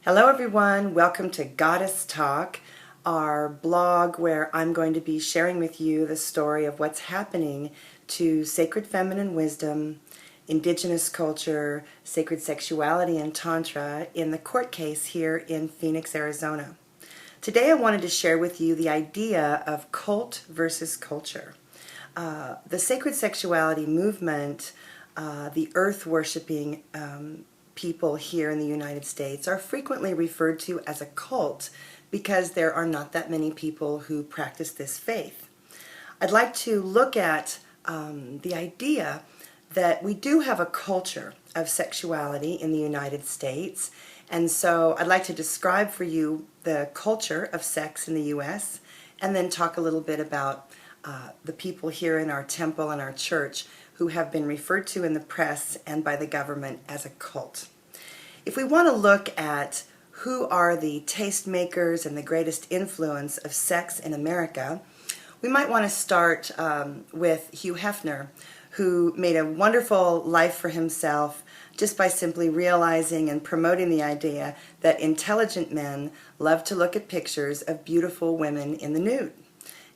Hello everyone, welcome to Goddess Talk, our blog where I'm going to be sharing with you the story of what's happening to sacred feminine wisdom, indigenous culture, sacred sexuality, and tantra in the court case here in Phoenix, Arizona. Today I wanted to share with you the idea of cult versus culture. The sacred sexuality movement, the earth worshiping people here in the United States are frequently referred to as a cult because there are not that many people who practice this faith. I'd like to look at the idea that we do have a culture of sexuality in the United States, and so I'd like to describe for you the culture of sex in the U.S. and then talk a little bit about the people here in our temple and our church who have been referred to in the press and by the government as a cult. If we want to look at who are the tastemakers and the greatest influence of sex in America, we might want to start with Hugh Hefner, who made a wonderful life for himself just by simply realizing and promoting the idea that intelligent men love to look at pictures of beautiful women in the nude.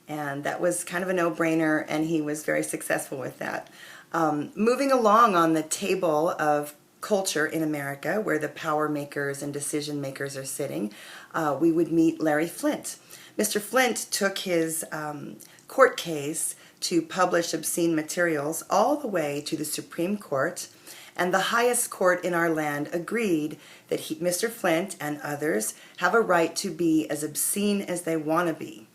And that was kind of a no-brainer, and he was very successful with that. Moving along on the table of culture in America, where the power makers and decision makers are sitting, we would meet Larry Flynt. Mr. Flynt took his court case to publish obscene materials all the way to the Supreme Court, and the highest court in our land agreed that Mr. Flynt and others have a right to be as obscene as they want to be.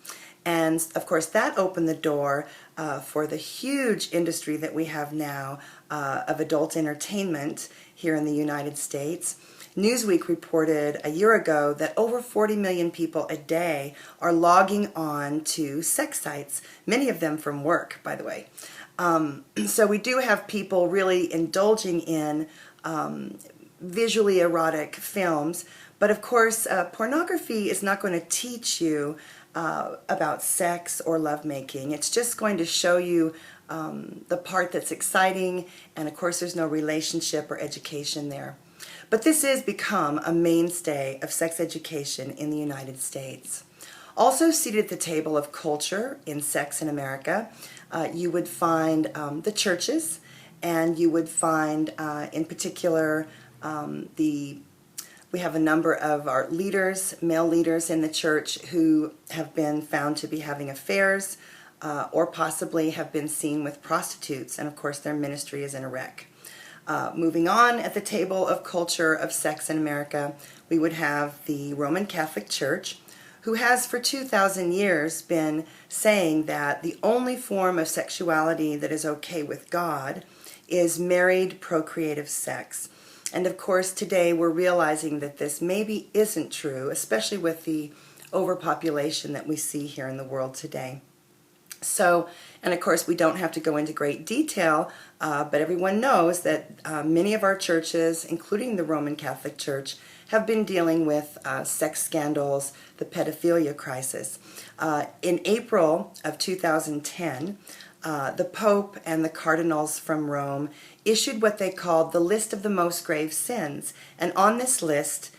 And of course that opened the door for the huge industry that we have now of adult entertainment here in the United States. Newsweek reported a year ago that over 40 million people a day are logging on to sex sites, many of them from work, by the way. So we do have people really indulging in visually erotic films, but of course pornography is not going to teach you about sex or lovemaking. It's just going to show you the part that's exciting, and of course there's no relationship or education there. But this has become a mainstay of sex education in the United States. Also seated at the table of culture in sex in America, you would find the churches, and you would find in particular we have a number of our leaders, male leaders in the church, who have been found to be having affairs or possibly have been seen with prostitutes, and of course their ministry is in a wreck. Moving on at the table of culture of sex in America, we would have the Roman Catholic Church, who has for 2,000 years been saying that the only form of sexuality that is okay with God is married procreative sex. And of course today we're realizing that this maybe isn't true, especially with the overpopulation that we see here in the world today. So, and of course we don't have to go into great detail, but everyone knows that many of our churches, including the Roman Catholic Church, have been dealing with sex scandals, the pedophilia crisis. In April of 2010, the Pope and the cardinals from Rome issued what they called the list of the most grave sins. And on this list,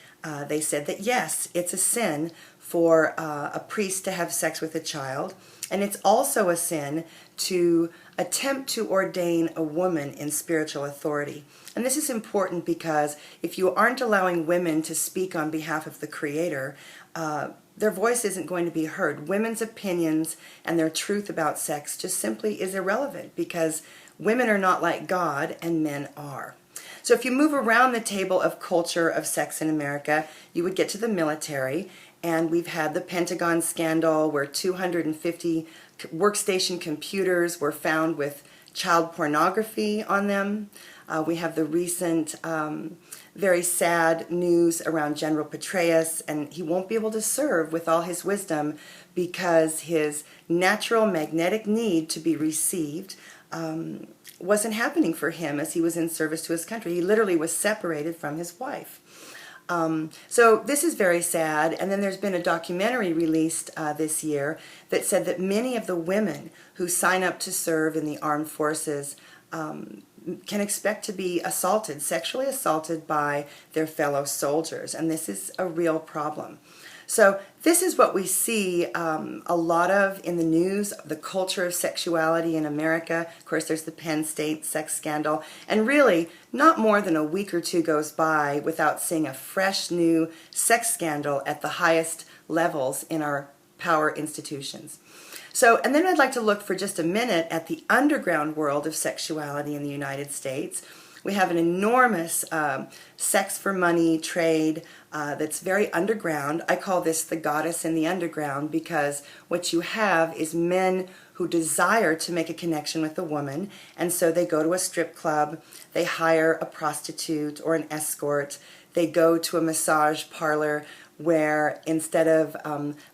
they said that yes, it's a sin for a priest to have sex with a child, and it's also a sin to attempt to ordain a woman in spiritual authority. And this is important because if you aren't allowing women to speak on behalf of the Creator, their voice isn't going to be heard. Women's opinions and their truth about sex just simply is irrelevant because women are not like God and men are. So if you move around the table of culture of sex in America, you would get to the military, and we've had the Pentagon scandal where 250 workstation computers were found with child pornography on them. We have the recent very sad news around General Petraeus, and he won't be able to serve with all his wisdom because his natural magnetic need to be received wasn't happening for him as he was in service to his country. He literally was separated from his wife. So this is very sad, and then there's been a documentary released this year that said that many of the women who sign up to serve in the armed forces can expect to be assaulted, sexually assaulted by their fellow soldiers, and this is a real problem. So this is what we see a lot of in the news, the culture of sexuality in America. Of course, there's the Penn State sex scandal, and really not more than a week or two goes by without seeing a fresh new sex scandal at the highest levels in our power institutions. So, and then I'd like to look for just a minute at the underground world of sexuality in the United States. We have an enormous sex for money trade that's very underground. I call this the goddess in the underground because what you have is men who desire to make a connection with a woman, and so they go to a strip club, they hire a prostitute or an escort, they go to a massage parlor where instead of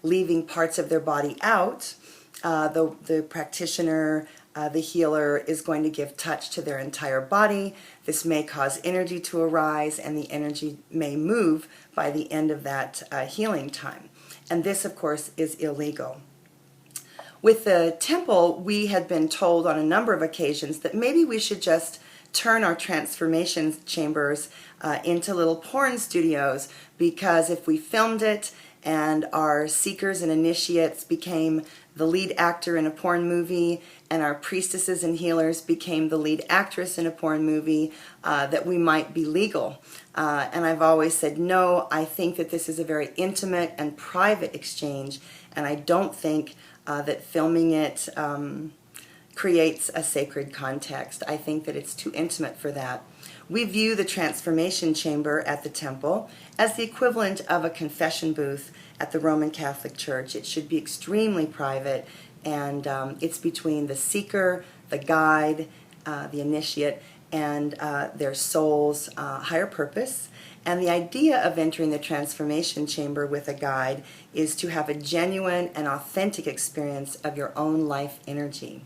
leaving parts of their body out, the practitioner, the healer is going to give touch to their entire body. This may cause energy to arise, and the energy may move by the end of that healing time. And this, of course, is illegal. With the temple, we had been told on a number of occasions that maybe we should just turn our transformation chambers into little porn studios, because if we filmed it and our seekers and initiates became the lead actor in a porn movie and our priestesses and healers became the lead actress in a porn movie, that we might be legal. And I've always said, no, I think that this is a very intimate and private exchange, and I don't think that filming it creates a sacred context. I think that it's too intimate for that. We view the transformation chamber at the temple as the equivalent of a confession booth at the Roman Catholic Church. It should be extremely private, and it's between the seeker, the guide, the initiate, and their soul's higher purpose. And the idea of entering the transformation chamber with a guide is to have a genuine and authentic experience of your own life energy.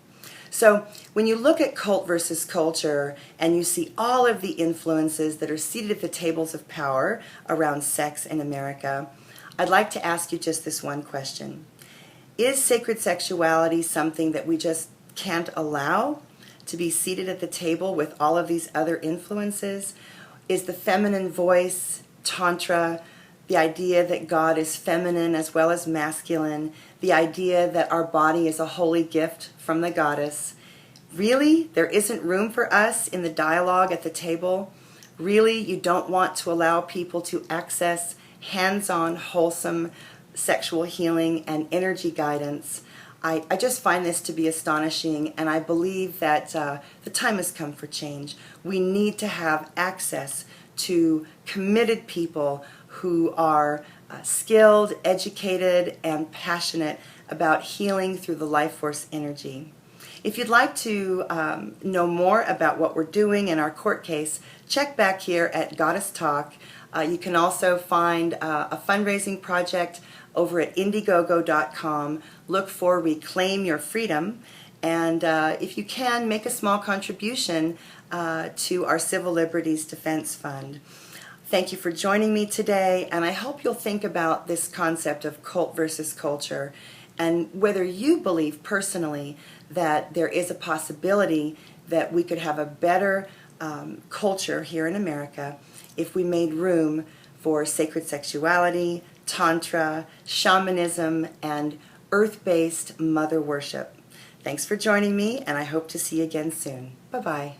So when you look at cult versus culture and you see all of the influences that are seated at the tables of power around sex in America, I'd like to ask you just this one question. Is sacred sexuality something that we just can't allow to be seated at the table with all of these other influences? Is the feminine voice, Tantra, the idea that God is feminine as well as masculine, the idea that our body is a holy gift from the goddess, really, there isn't room for us in the dialogue at the table? Really, you don't want to allow people to access hands-on, wholesome sexual healing and energy guidance? I just find this to be astonishing, and I believe that the time has come for change. We need to have access to committed people who are skilled, educated, and passionate about healing through the life force energy. If you'd like to know more about what we're doing in our court case, check back here at Goddess Talk. You can also find a fundraising project over at Indiegogo.com. Look for Reclaim Your Freedom, and if you can, make a small contribution to our Civil Liberties Defense Fund. Thank you for joining me today, and I hope you'll think about this concept of cult versus culture and whether you believe personally that there is a possibility that we could have a better culture here in America if we made room for sacred sexuality, Tantra, shamanism, and earth-based mother worship. Thanks for joining me, and I hope to see you again soon. Bye-bye.